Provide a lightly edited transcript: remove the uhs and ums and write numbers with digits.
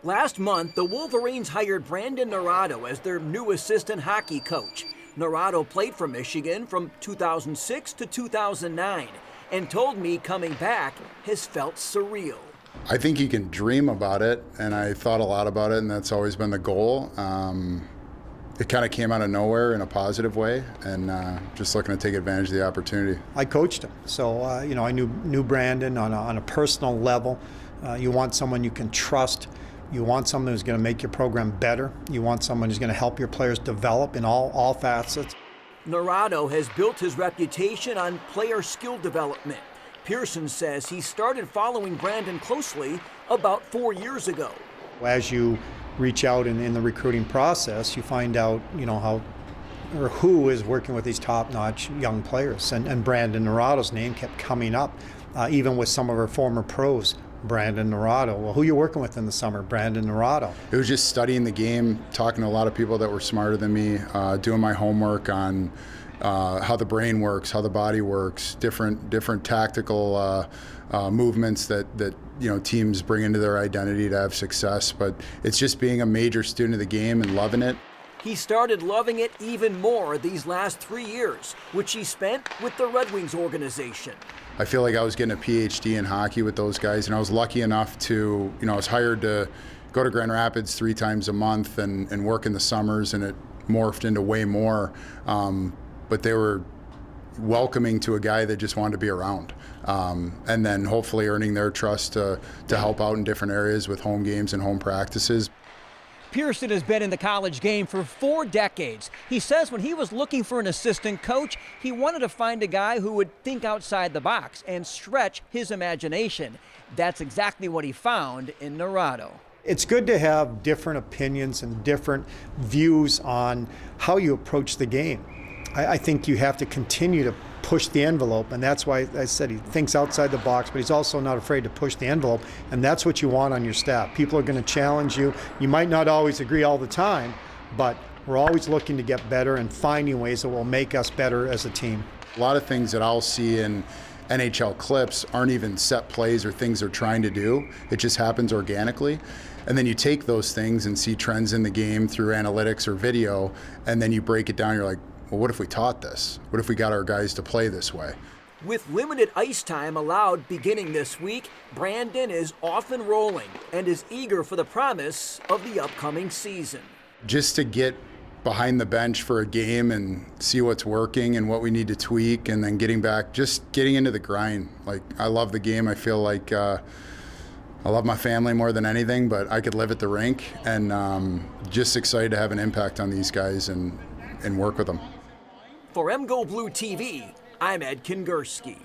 Last month, the Wolverines hired Brandon Naurato as their new assistant hockey coach. Naurato played for Michigan from 2006 to 2009 and told me coming back has felt surreal. I think you can dream about it, and I thought a lot about it, and that's always been the goal. It kind of came out of nowhere in a positive way, and just looking to take advantage of the opportunity. I coached him, so I knew Brandon on a personal level. You want someone you can trust. You want someone who's going to make your program better. You want someone who's going to help your players develop in all facets. Naurato has built his reputation on player skill development. Pearson says he started following Brandon closely about 4 years ago. As you reach out in the recruiting process, you find out, how or who is working with these top-notch young players. And Brandon Naurato's name kept coming up, even with some of our former pros. Brandon Naurato. Well, who are you working with in the summer? Brandon Naurato. It was just studying the game, talking to a lot of people that were smarter than me, doing my homework on how the brain works, how the body works, different tactical movements that teams bring into their identity to have success. But it's just being a major student of the game and loving it. He started loving it even more these last 3 years, which he spent with the Red Wings organization. I feel like I was getting a PhD in hockey with those guys, and I was lucky enough to, I was hired to go to Grand Rapids 3 times a month and work in the summers, and it morphed into way more. But they were welcoming to a guy that just wanted to be around. And then hopefully earning their trust to help out in different areas with home games and home practices. Pearson has been in the college game for 4 decades. He says when he was looking for an assistant coach, he wanted to find a guy who would think outside the box and stretch his imagination. That's exactly what he found in Naurato. It's good to have different opinions and different views on how you approach the game. I think you have to continue to push the envelope, and that's why I said he thinks outside the box, but he's also not afraid to push the envelope, and that's what you want on your staff. People are going to challenge you. You might not always agree all the time, but we're always looking to get better and finding ways that will make us better as a team. A lot of things that I'll see in NHL clips aren't even set plays or things they're trying to do. It just happens organically. And then you take those things and see trends in the game through analytics or video, and then you break it down. You're like, well, what if we taught this? What if we got our guys to play this way? With limited ice time allowed beginning this week, Brandon is off and rolling and is eager for the promise of the upcoming season. Just to get behind the bench for a game and see what's working and what we need to tweak, and then getting back, just getting into the grind. Like, I love the game. I feel like I love my family more than anything, but I could live at the rink, and just excited to have an impact on these guys and work with them. For MGO Blue TV, I'm Ed Kingerski.